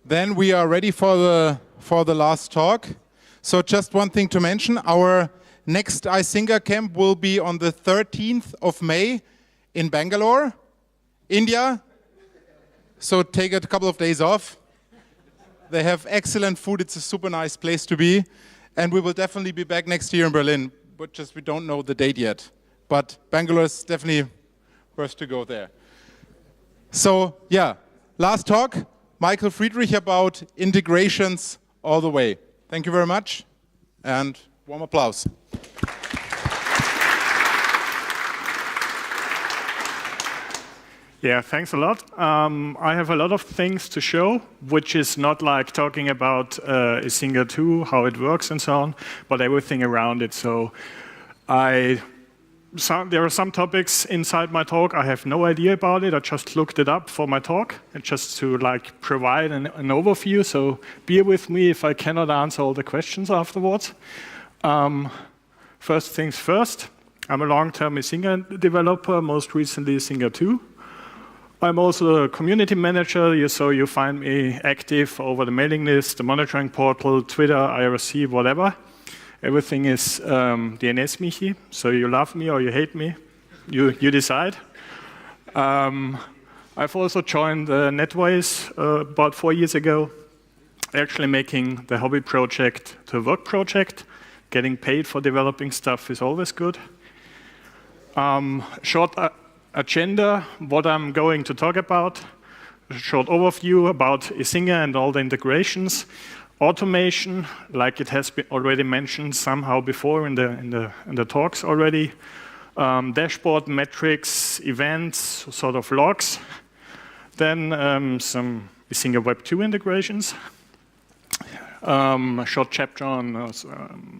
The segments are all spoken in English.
Then we are ready for the last talk. So just one thing to mention, our next Icinga camp will be on the 13th of May in Bangalore, India. So take a couple of days off. They have excellent food. It's a super nice place to be. And we will definitely be back next year in Berlin, but just we don't know the date yet. But Bangalore is definitely worth to go there. So yeah, last talk, Michael Friedrich about integrations all the way. Thank you very much, and warm applause. Yeah, thanks a lot. I have a lot of things to show, which is not like talking about Icinga 2, how it works and so on, but everything around it. So there are some topics inside my talk I have no idea about it. I just looked it up for my talk, and just to like provide an overview. So bear with me if I cannot answer all the questions afterwards. First things first, I'm a long-term Icinga developer, most recently Icinga 2. I'm also a community manager, so you find me active over the mailing list, the monitoring portal, Twitter, IRC, whatever. Everything is DNS Michi, so you love me or you hate me, you decide. I've also joined Netways about 4 years ago, actually making the hobby project to a work project. Getting paid for developing stuff is always good. Short agenda, what I'm going to talk about, a short overview about Icinga and all the integrations, automation, like it has been already mentioned somehow before in the talks already, dashboard metrics, events, sort of logs, then some Icinga Web 2 integrations, a short chapter on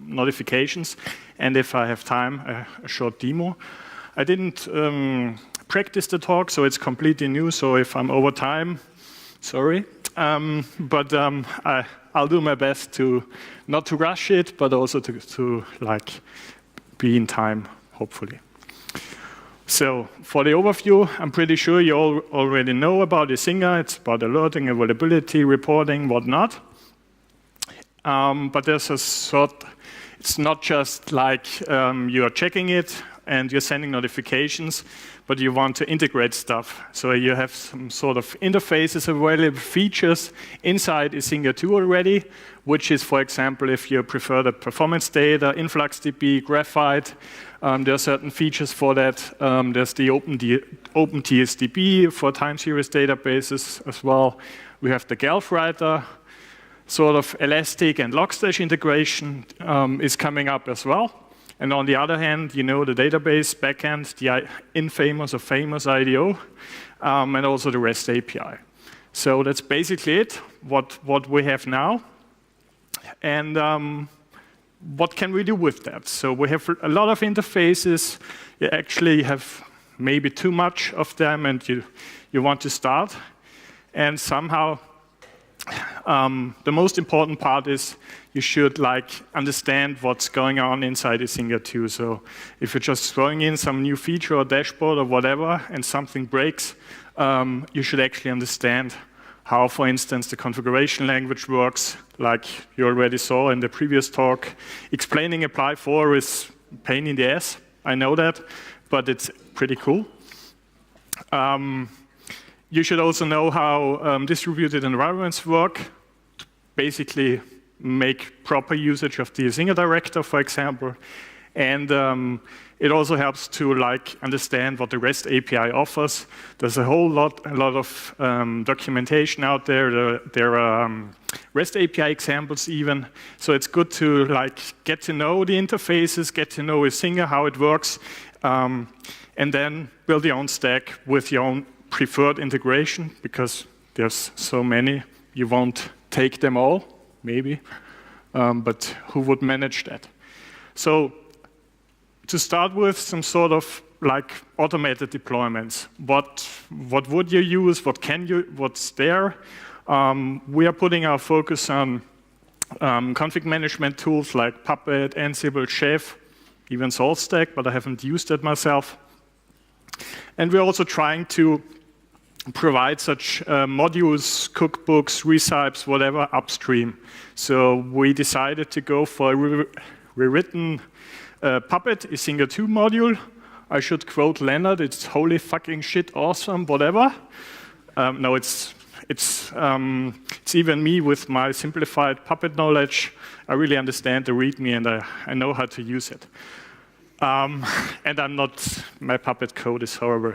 notifications, and if I have time, a short demo. I didn't practice the talk, so it's completely new, so if I'm over time, sorry. But I'll do my best to not to rush it, but also to like be in time, hopefully. So for the overview, I'm pretty sure you all already know about Icinga. It's about alerting, availability, reporting, whatnot. But there's a sort, it's not just like you are checking it and you're sending notifications, but you want to integrate stuff. So you have some sort of interfaces, available features inside Icinga 2 already, which is, for example, if you prefer the performance data, InfluxDB, Graphite, there are certain features for that. There's the OpenTSDB for time series databases as well. We have the Gelf writer, sort of Elastic and Logstash integration is coming up as well. And on the other hand, you know, the database backend, the infamous or famous IDO, and also the REST API. So that's basically it, what we have now. And what can we do with that? So we have a lot of interfaces. You actually have maybe too much of them, and you want to start. And somehow, the most important part is you should like understand what's going on inside Icinga 2. So if you're just throwing in some new feature or dashboard or whatever and something breaks, you should actually understand how, for instance, the configuration language works, like you already saw in the previous talk. Explaining apply for is a pain in the ass, I know that, but it's pretty cool. You should also know how distributed environments work, to basically make proper usage of the Icinga director, for example. And it also helps to like understand what the REST API offers. There's a lot of documentation out there. There are REST API examples even. So it's good to like get to know the interfaces, get to know Icinga, how it works, and then build your own stack with your own preferred integration, because there's so many, you won't take them all, maybe, but who would manage that? So to start with, some sort of like automated deployments. What would you use? What's there? We are putting our focus on config management tools like Puppet, Ansible, Chef, even SaltStack, but I haven't used it myself. And we're also trying to provide such modules, cookbooks, recipes, whatever, upstream. So we decided to go for a rewritten Puppet Icinga 2 module. I should quote Leonard, it's holy fucking shit awesome, whatever. No, it's even me with my simplified Puppet knowledge. I really understand the README and I know how to use it. And my Puppet code is horrible.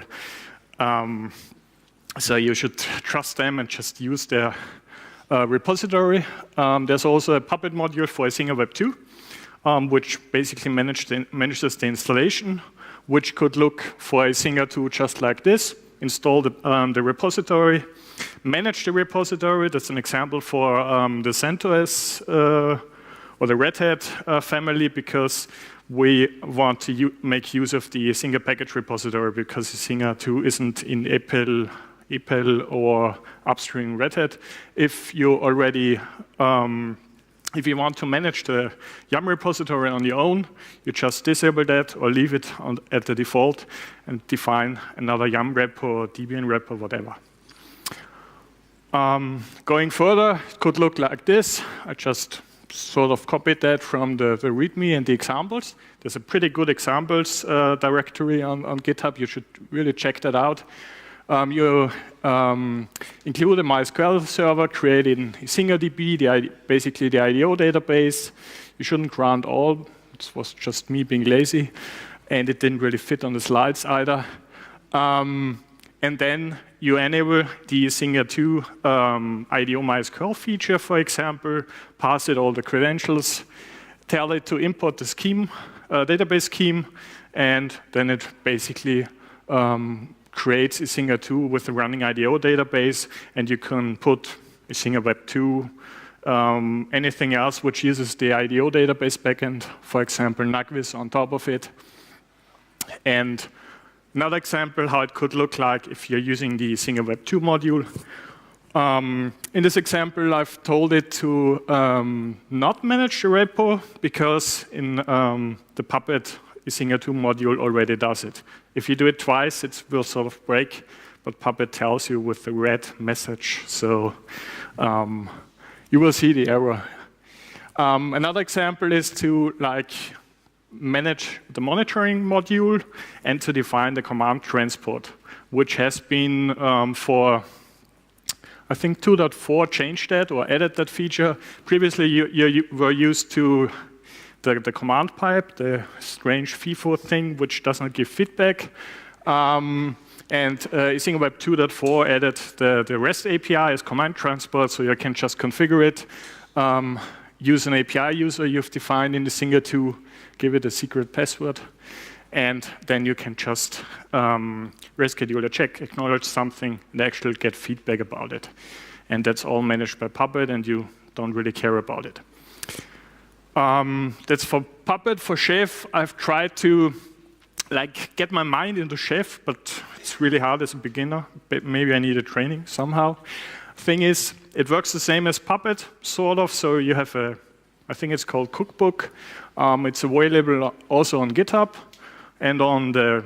So you should trust them and just use their repository. There's also a Puppet module for Icinga Web 2, which basically manages the installation, which could look for Icinga 2 just like this. Install the repository, manage the repository. That's an example for the CentOS or the Red Hat family, because we want to make use of the Icinga package repository, because Icinga 2 isn't in EPEL or upstream Red Hat. If you already, if you want to manage the YAM repository on your own, you just disable that or leave it at the default and define another YAM repo or Debian repo, whatever. Going further, it could look like this. I just sort of copied that from the README and the examples. There's a pretty good examples directory on GitHub. You should really check that out. You include a MySQL server created in IcingaDB, basically the IDO database. You shouldn't grant all. It was just me being lazy, and it didn't really fit on the slides either. And then you enable the Icinga 2 IDO MySQL feature, for example, pass it all the credentials, tell it to import the scheme, database scheme, and then it basically creates Icinga 2 with the running IDO database, and you can put Icinga Web 2, anything else which uses the IDO database backend, for example, Nagvis on top of it. And another example how it could look like if you're using the Icinga Web 2 module. In this example, I've told it to not manage the repo, because in the Puppet Icinga 2 module already does it. If you do it twice, it will sort of break, but Puppet tells you with the red message, so you will see the error. Another example is to manage the monitoring module and to define the command transport, which has been for, I think 2.4 changed that or added that feature. Previously, you were used to the command pipe, the strange FIFO thing, which doesn't give feedback. And Icinga Web 2.4 added the REST API as command transport, so you can just configure it, use an API user you've defined in Icinga 2, give it a secret password, and then you can just reschedule a check, acknowledge something, and actually get feedback about it. And that's all managed by Puppet, and you don't really care about it. That's for Puppet. For Chef, I've tried to get my mind into Chef, but it's really hard as a beginner. Maybe I need a training somehow. Thing is, it works the same as Puppet, sort of. So you have I think it's called Cookbook. It's available also on GitHub and on the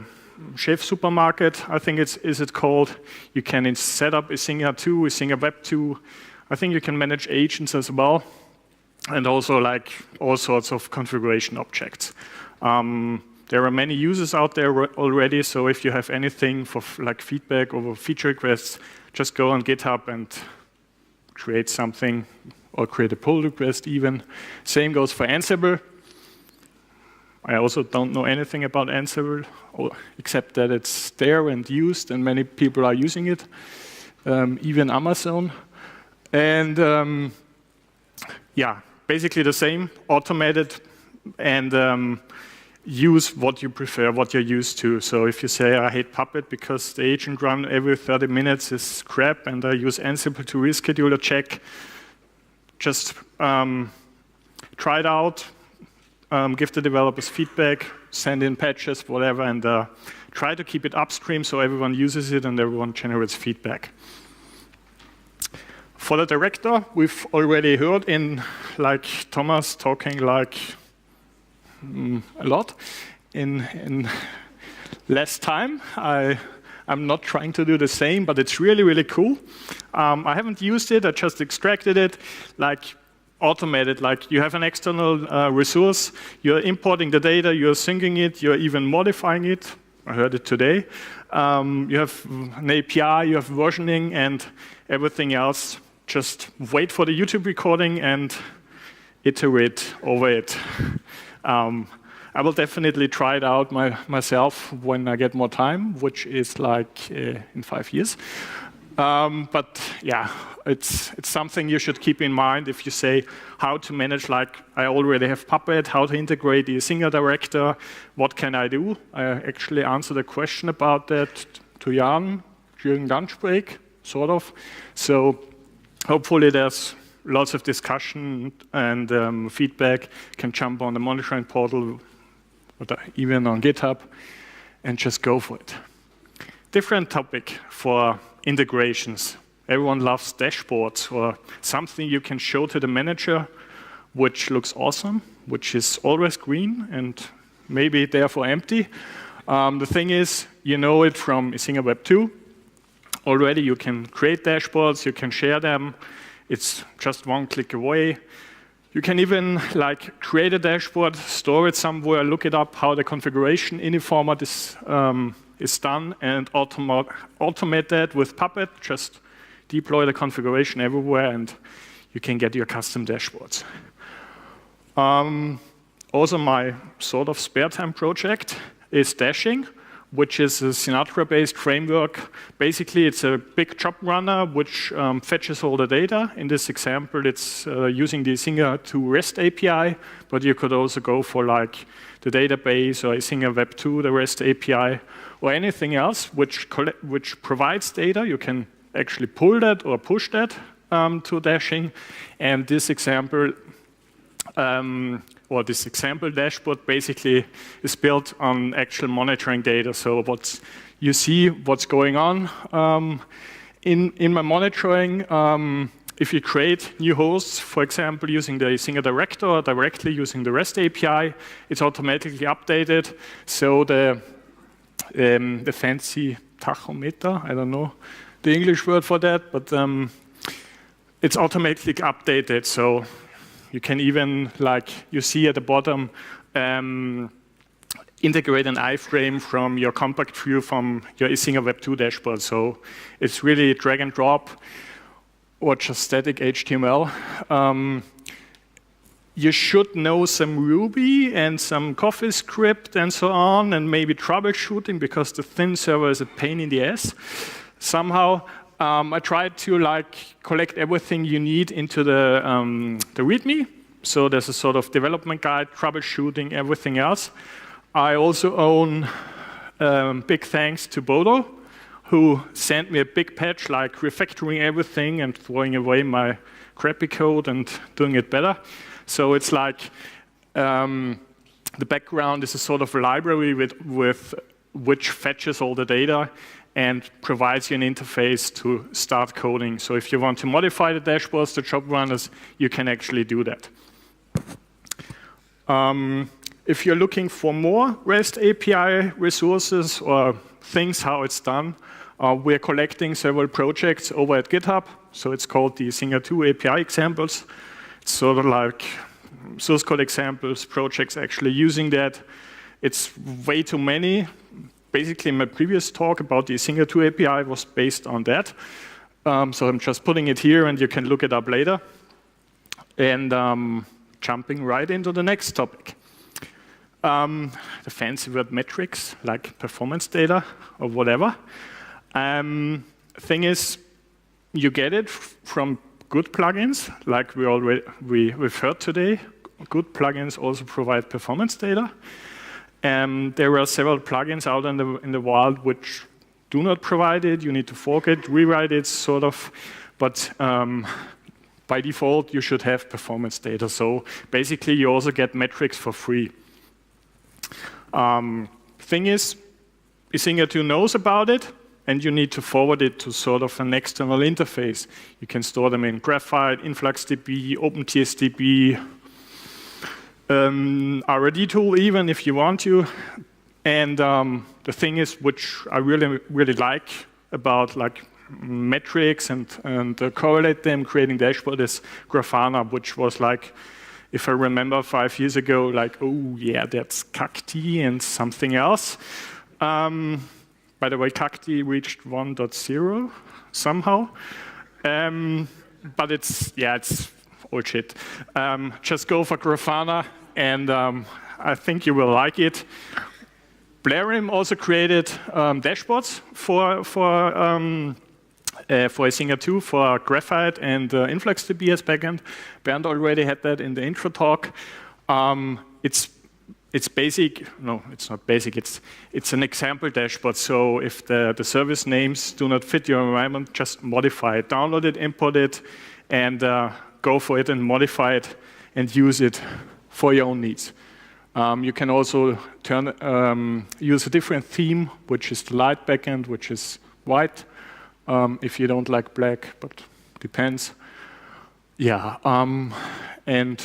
Chef supermarket, I think is it called. You can set up Icinga 2, Icinga Web 2. I think you can manage agents as well, and also all sorts of configuration objects. There are many users out there already, so if you have anything for feedback or feature requests, just go on GitHub and create something, or create a pull request even. Same goes for Ansible. I also don't know anything about Ansible, except that it's there and used, and many people are using it, even Amazon. And yeah, basically the same, automated, and use what you prefer, what you're used to. So if you say, I hate Puppet because the agent run every 30 minutes is crap, and I use Ansible to reschedule a check, just try it out, give the developers feedback, send in patches, whatever, and try to keep it upstream so everyone uses it and everyone generates feedback. For the director, we've already heard in Thomas talking a lot in less time. I I'm not trying to do the same, but it's really, really cool. I haven't used it, I just extracted it, like automated, like you have an external resource, you're importing the data, you're syncing it, you're even modifying it. I heard it today. You have an API, you have versioning and everything else. Just wait for the YouTube recording and iterate over it. I will definitely try it out myself when I get more time, which is like in 5 years. But yeah, it's something you should keep in mind if you say how to manage, like I already have Puppet, how to integrate the Icinga director, what can I do? I actually answered a question about that to Jan during lunch break, sort of. So hopefully there's lots of discussion and feedback. Can jump on the monitoring portal or even on GitHub and just go for it. Different topic for integrations. Everyone loves dashboards or something you can show to the manager which looks awesome, which is always green and maybe therefore empty. The thing is, you know it from Icinga Web 2. Already you can create dashboards, you can share them. It's just one click away. You can even like create a dashboard, store it somewhere, look it up how the configuration in a format is done, and automate that with Puppet. Just deploy the configuration everywhere, and you can get your custom dashboards. Also, my sort of spare time project is Dashing, which is a Sinatra-based framework. Basically, it's a big job runner which fetches all the data. In this example, it's using the Icinga 2 REST API, but you could also go for like the database or Icinga Web 2, the REST API, or anything else which provides data. You can actually pull that or push that to Dashing. And this example this example dashboard basically is built on actual monitoring data. So you see what's going on in my monitoring. If you create new hosts, for example, using the Icinga director or directly using the REST API, it's automatically updated. So the fancy tachometer, I don't know the English word for that, but it's automatically updated. So you can even, like you see at the bottom, integrate an iframe from your compact view from your Icinga Web 2 dashboard. So it's really drag and drop or just static HTML. You should know some Ruby and some CoffeeScript and so on, and maybe troubleshooting because the thin server is a pain in the ass. Somehow, I tried to collect everything you need into the README. So there's a sort of development guide, troubleshooting, everything else. I also own big thanks to Bodo, who sent me a big patch, like refactoring everything and throwing away my crappy code and doing it better. So it's like the background is a sort of library with which fetches all the data and provides you an interface to start coding. So if you want to modify the dashboards, the job runners, you can actually do that. If you're looking for more REST API resources or things how it's done, we're collecting several projects over at GitHub. So it's called the Icinga 2 API examples. It's sort of like source code examples, projects actually using that. It's way too many. Basically, my previous talk about the Icinga 2 API was based on that. So I'm just putting it here, and you can look it up later. And jumping right into the next topic. The fancy word metrics, like performance data or whatever. Thing is, you get it from good plugins, like we've heard today. Good plugins also provide performance data. There are several plugins out in the wild which do not provide it. You need to fork it, rewrite it, sort of. But by default, you should have performance data. So basically, you also get metrics for free. Thing is, Icinga 2 knows about it, and you need to forward it to sort of an external interface. You can store them in Graphite, InfluxDB, OpenTSDB, RD tool even if you want to. And the thing is, which I really like about like metrics and correlate them, creating dashboard is Grafana, which was like, if I remember 5 years ago, like, oh yeah, that's Cacti and something else. By the way, Cacti reached 1.0 somehow. But it's old shit. Just go for Grafana, and I think you will like it. Blarim also created dashboards for Icinga 2 for Graphite and InfluxDB as backend. Bernd already had that in the intro talk. It's basic. No, it's not basic. It's an example dashboard. So if the service names do not fit your environment, just modify it, download it, import it, and go for it and modify it and use it for your own needs. You can also use a different theme, which is the light backend, which is white. If you don't like black, but depends. Yeah, and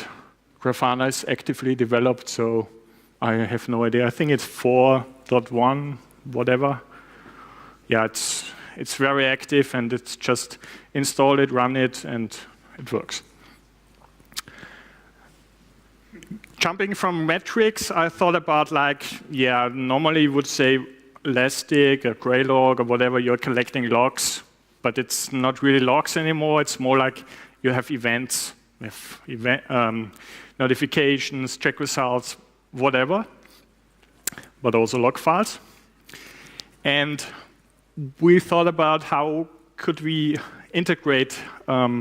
Grafana is actively developed, so I have no idea. I think it's 4.1, whatever. Yeah, it's very active, and it's just install it, run it, and it works. Jumping from metrics, I thought about like, yeah, normally you would say Elastic or Graylog or whatever, you're collecting logs, but it's not really logs anymore. It's more like you have events, notifications, check results, whatever, but also log files. And we thought about how could we integrate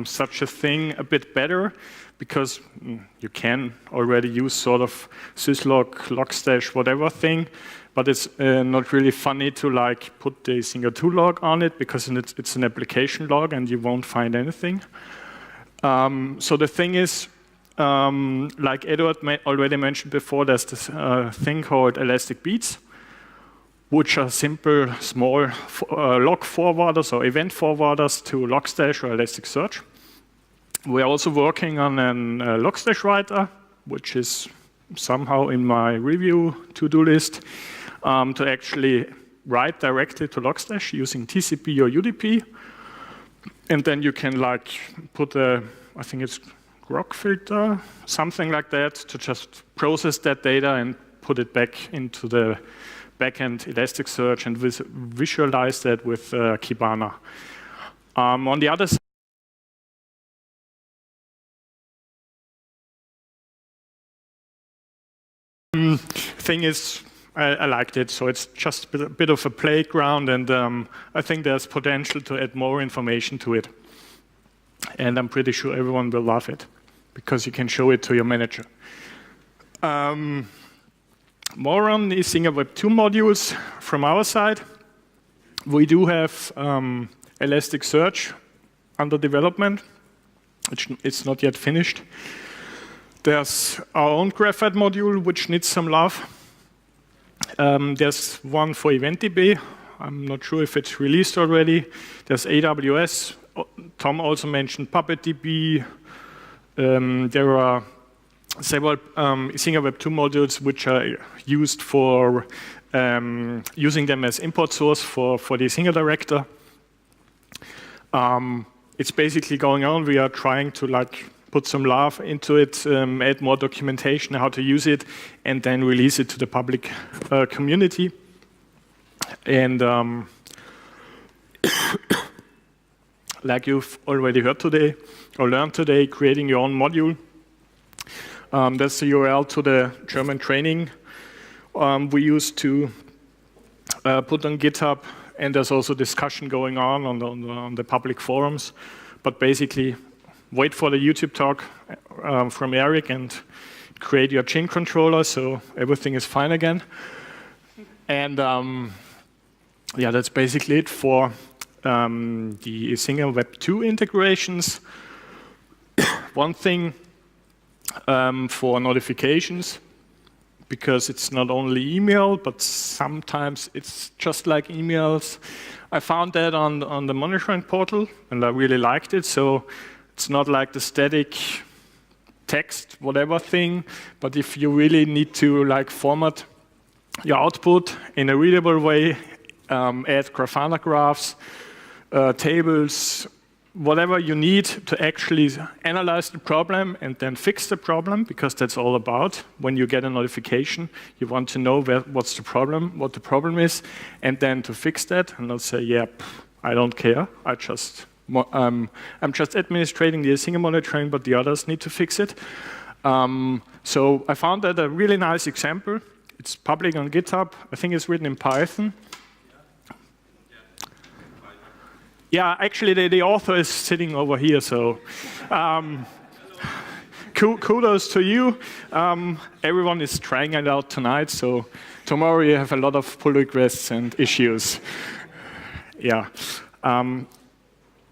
such a thing a bit better, because you can already use sort of syslog, logstash, whatever thing, but it's not really funny to like put the Icinga 2 log on it, because it's an application log and you won't find anything. So the thing is, like Eduard already mentioned before, there's this thing called Elastic Beats, which are simple, small log forwarders or event forwarders to Logstash or Elasticsearch. We're also working on a Logstash writer, which is somehow in my review to-do list, to actually write directly to Logstash using TCP or UDP. And then you can like put I think it's grok filter, something like that, to just process that data and put it back into the backend Elasticsearch and visualize that with Kibana. On the other side, thing is, I liked it, so it's just a bit of a playground, and I think there's potential to add more information to it. And I'm pretty sure everyone will love it, because you can show it to your manager. More on the Icinga Web 2 modules from our side. We do have Elasticsearch under development. It's not yet finished. There's our own Graphite module, which needs some love. There's one for EventDB. I'm not sure if it's released already. There's AWS. Tom also mentioned PuppetDB. There are several Icinga Web 2 modules which are used for using them as import source for the Icinga director. It's basically going on. We are trying to like put some love into it, add more documentation, how to use it, and then release it to the public community. And like you've already heard today, or learned today, creating your own module. That's the URL to the German training we used to put on GitHub, and there's also discussion going on the public forums. But basically, wait for the YouTube talk from Eric and create your chain controller so everything is fine again. And yeah, that's basically it for the Icinga Web 2 integrations. One thing for notifications, because it's not only email, but sometimes it's just like emails. I found that on the monitoring portal, and I really liked it. So it's not like the static text, whatever thing, but if you really need to like format your output in a readable way, add Grafana graphs, tables, whatever you need to actually analyze the problem and then fix the problem, because that's all about. When you get a notification, you want to know what's the problem, what the problem is, and then to fix that, and not say, yeah, I don't care, I'm just administrating the Icinga monitoring, but the others need to fix it. So I found that a really nice example. It's public on GitHub. I think it's written in Python. Yeah, actually, the author is sitting over here, so kudos to you. Everyone is trying it out tonight, so tomorrow you have a lot of pull requests and issues. Yeah, I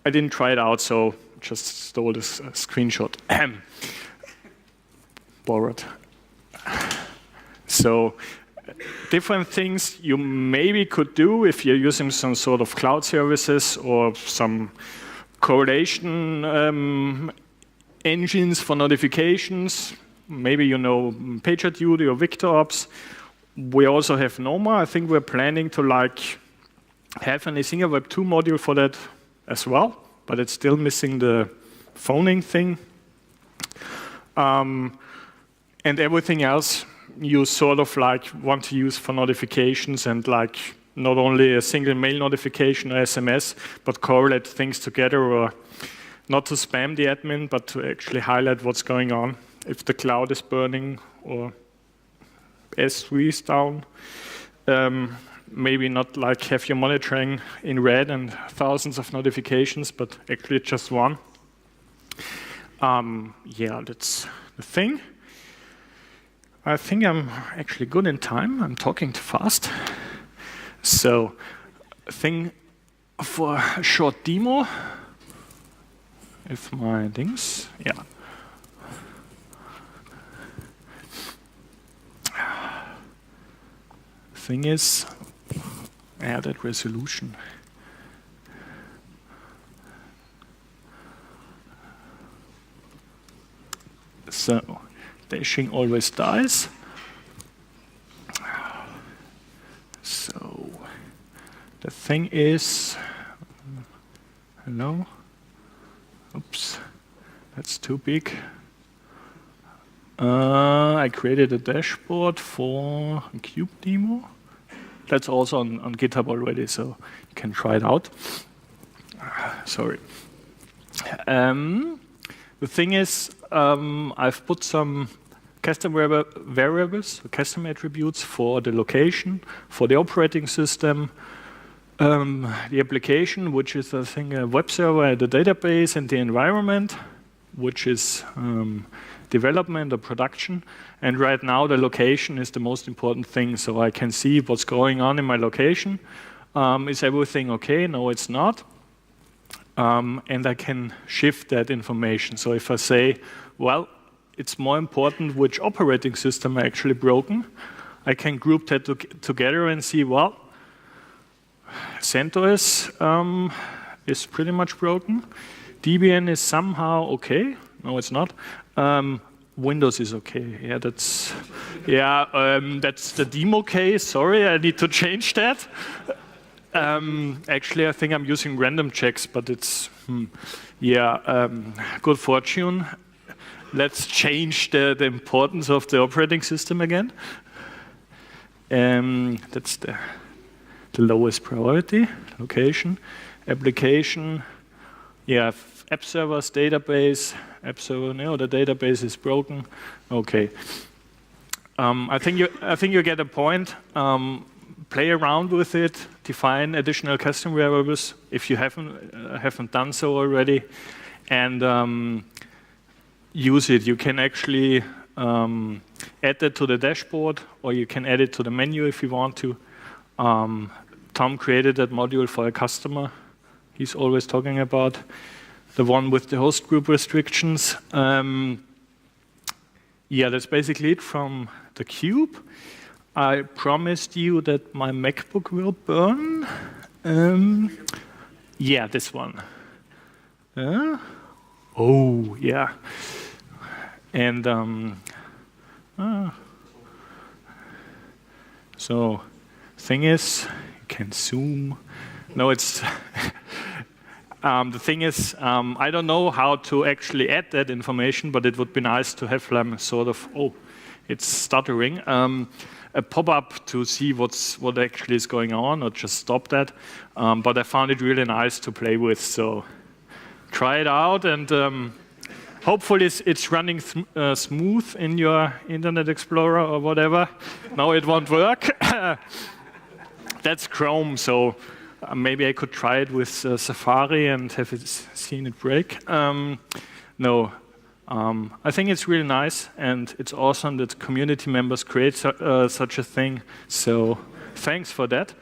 didn't try it out, so just stole this screenshot. Borrowed. So, different things you maybe could do if you're using some sort of cloud services or some correlation engines for notifications. Maybe you know PagerDuty or VictorOps. We also have Noma. I think we're planning to have an Icinga Web 2 module for that as well, but it's still missing the phoning thing. And everything else you sort of want to use for notifications, and not only a single mail notification or SMS, but correlate things together, or not to spam the admin, but to actually highlight what's going on. If the cloud is burning or S3 is down, maybe not have your monitoring in red and thousands of notifications, but actually just one. Yeah, that's the thing. I think I'm actually good in time. I'm talking too fast. So, a thing for a short demo. If my things, yeah. Thing is, added resolution. So, dashing always dies. So, the thing is, hello? Oops, that's too big. I created a dashboard for a cube demo. That's also on GitHub already, so you can try it out. Sorry. The thing is, I've put some custom variables, custom attributes for the location, for the operating system, the application, which is, I think, a web server, the database, and the environment, which is development or production. And right now, the location is the most important thing, so I can see what's going on in my location. Is everything okay? No, it's not. And I can shift that information. So if I say, well, it's more important which operating system are actually broken, I can group that together and see, well, CentOS is pretty much broken. Debian is somehow okay. No, it's not. Windows is okay. Yeah, that's the demo case. Sorry, I need to change that. Actually, I think I'm using random checks, but it's good fortune. Let's change the importance of the operating system again. That's the lowest priority. Location, application. Yeah, app servers, database. App server. No, the database is broken. Okay. I think you get a point. Play around with it. Define additional custom variables if you haven't done so already, and use it. You can actually add that to the dashboard, or you can add it to the menu if you want to. Tom created that module for a customer. He's always talking about the one with the host group restrictions. Yeah, that's basically it from the cube. I promised you that my MacBook will burn. Yeah, this one. Oh, yeah. And So, thing is, you can zoom. No, it's the thing is, I don't know how to actually add that information, but it would be nice to have sort of, oh, it's stuttering, a pop-up to see what actually is going on, or just stop that. But I found it really nice to play with, so try it out, and hopefully it's running smooth in your Internet Explorer or whatever. No, it won't work. That's Chrome, so maybe I could try it with Safari and have seen it break. No, I think it's really nice, and it's awesome that community members create such a thing. So thanks for that.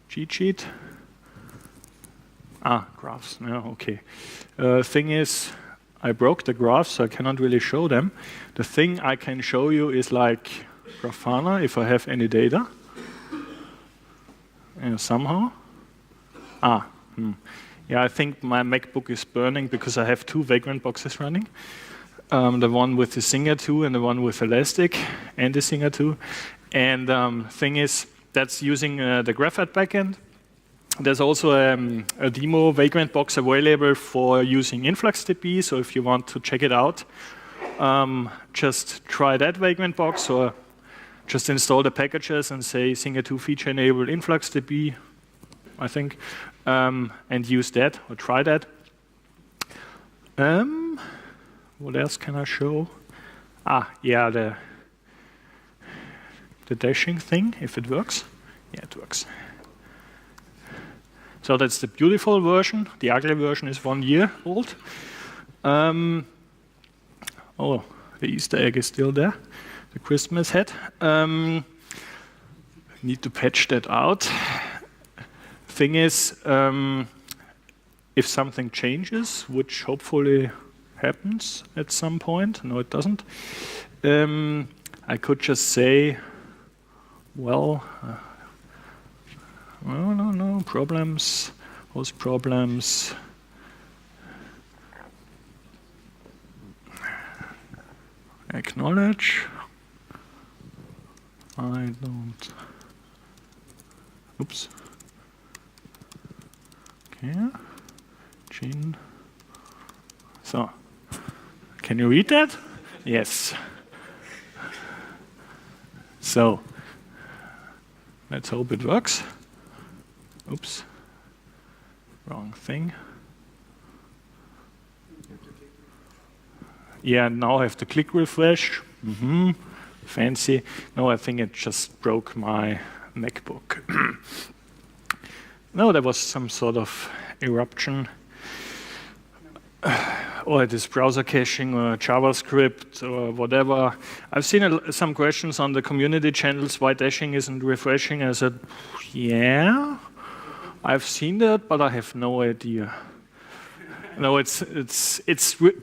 Cheat sheet. Graphs. No, okay. Thing is, I broke the graphs, so I cannot really show them. The thing I can show you is like Grafana, if I have any data. Somehow. Yeah, I think my MacBook is burning because I have two Vagrant boxes running. The one with the Icinga 2 and the one with Elastic and the Icinga 2. And thing is, that's using the Graphite backend. There's also a demo Vagrant box available for using InfluxDB, so if you want to check it out, just try that Vagrant box, or just install the packages and say Icinga 2 feature enable InfluxDB, I think, and use that, or try that. What else can I show? Yeah, the dashing thing, if it works. Yeah, it works. So that's the beautiful version. The ugly version is 1 year old. Oh, the Easter egg is still there. The Christmas hat. Need to patch that out. Thing is, if something changes, which hopefully happens at some point, no it doesn't, I could just say, well, no, problems, host problems. Acknowledge. I don't. Oops. Okay. Gene. So, can you read that? Yes. So, let's hope it works. Oops. Wrong thing. Yeah, now I have to click refresh. Fancy. No, I think it just broke my MacBook. No, there was some sort of eruption. Or it is browser caching or JavaScript or whatever. I've seen some questions on the community channels why dashing isn't refreshing. I said, yeah, I've seen that, but I have no idea. No, it's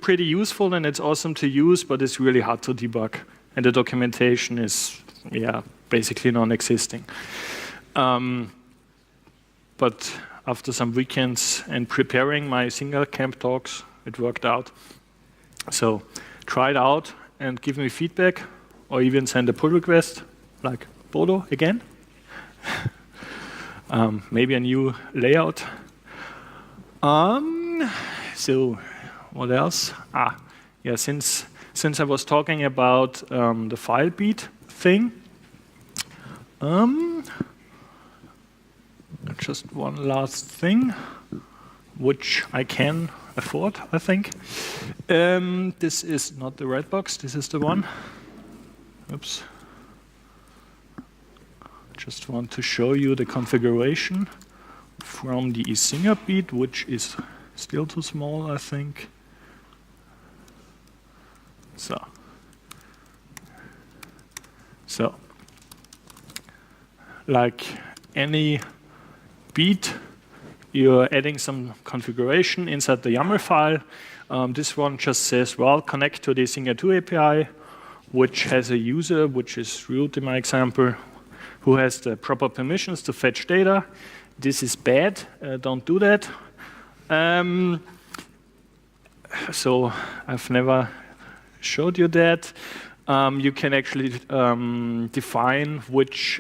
pretty useful and it's awesome to use, but it's really hard to debug. And the documentation is, yeah, basically non-existing. But after some weekends and preparing my single camp talks, it worked out. So try it out and give me feedback, or even send a pull request, like Bodo again. Maybe a new layout. So what else? Yeah, since I was talking about the file beat thing, just one last thing, which I can afford, I think. This is not the right box, this is the one. Oops. Just want to show you the configuration from the Icinga beat, which is still too small, I think. So, like any beat, you're adding some configuration inside the YAML file. This one just says, well, connect to the Icinga 2 API, which has a user, which is root in my example, who has the proper permissions to fetch data. This is bad, don't do that. So I've never showed you that. you can actually define which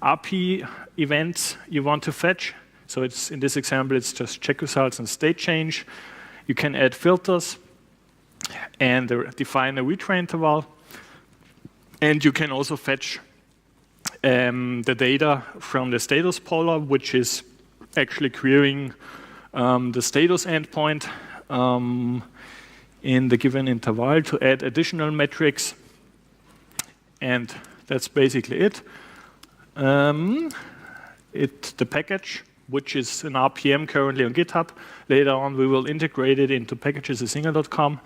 RP events you want to fetch. So it's, in this example, it's just check results and state change. You can add filters and define a retrain interval. And you can also fetch the data from the status poller, which is actually querying the status endpoint in the given interval to add additional metrics. And that's basically it. The package, which is an RPM currently on GitHub. Later on, we will integrate it into packages.icinga.com.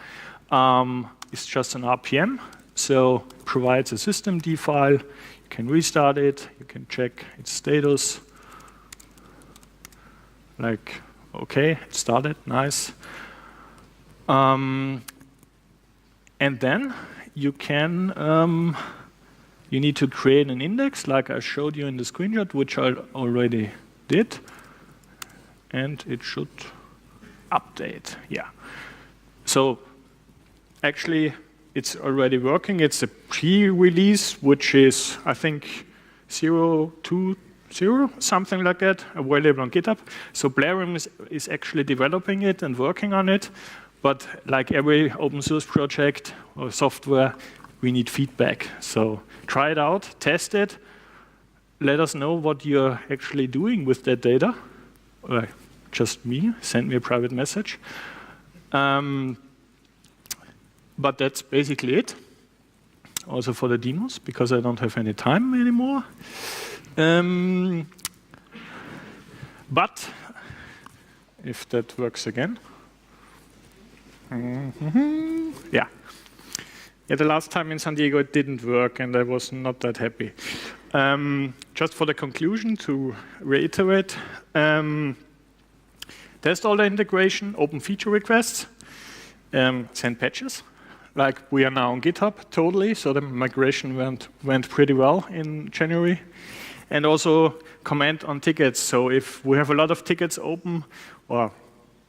It's just an RPM, so it provides a systemd file. You can restart it. You can check its status. Like, OK, it started, nice. And then you can, you need to create an index, like I showed you in the screenshot, which I already did. And it should update, yeah. So actually, it's already working. It's a pre-release, which is, I think, 0.2.0, something like that, available on GitHub. So Blarium is actually developing it and working on it. But like every open source project or software, we need feedback. So try it out, test it. Let us know what you're actually doing with that data. Or just me, send me a private message. But that's basically it. Also for the demos, because I don't have any time anymore. But if that works again. Yeah. Yeah, the last time in San Diego it didn't work and I was not that happy. Just for the conclusion, to reiterate, test all the integration, open feature requests, send patches. Like we are now on GitHub totally, so the migration went pretty well in January. And also comment on tickets. So if we have a lot of tickets open, or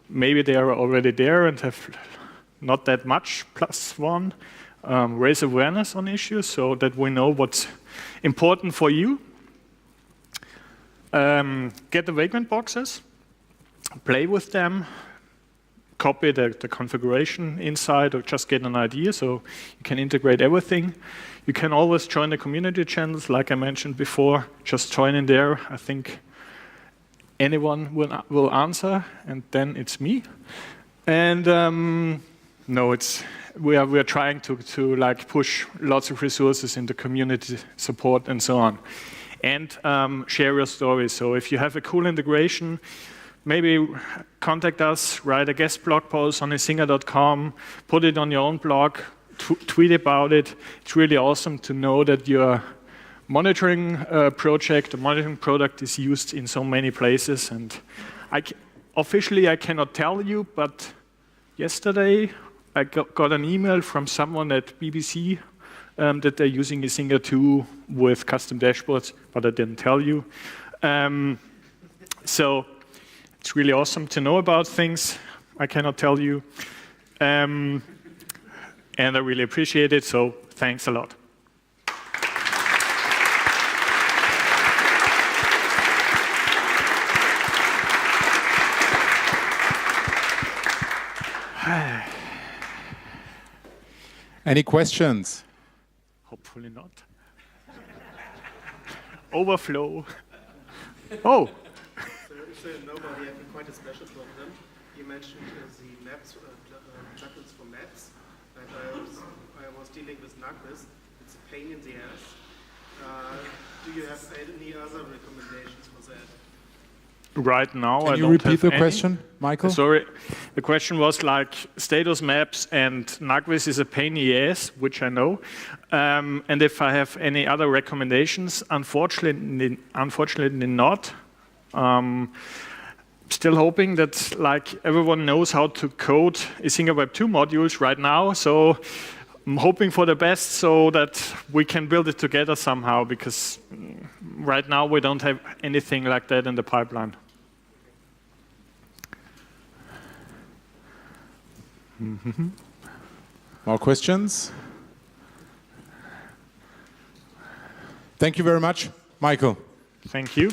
maybe they are already there and have not that much +1, raise awareness on issues so that we know what's important for you. Get the vagrant boxes, play with them, copy the configuration inside or just get an idea so you can integrate everything. You can always join the community channels, like I mentioned before. Just join in there. I think anyone will answer, and then it's me. And no, we are trying to like push lots of resources into community support and so on. And share your stories. So if you have a cool integration, maybe contact us, write a guest blog post on icinga.com, put it on your own blog, tweet about it. It's really awesome to know that your monitoring project, a monitoring product is used in so many places. And officially I cannot tell you, but yesterday I got an email from someone at BBC that they're using Icinga 2 with custom dashboards, but I didn't tell you. So it's really awesome to know about things I cannot tell you. And I really appreciate it, so thanks a lot. Any questions? Hopefully not. Overflow. Oh. So nobody having quite a special problem. You mentioned the maps, plugins for maps, and I was dealing with Nugvis. It's a pain in the ass. Do you have any other recommendations for that? Right now, I don't have any. Can you repeat the question, Michael? Sorry, the question was like status maps and Nugvis is a pain in the ass, which I know. And if I have any other recommendations, unfortunately not. Still hoping that like everyone knows how to code Icinga Web 2 modules right now. So I'm hoping for the best so that we can build it together somehow, because right now we don't have anything like that in the pipeline. More questions? Thank you very much, Michael. Thank you.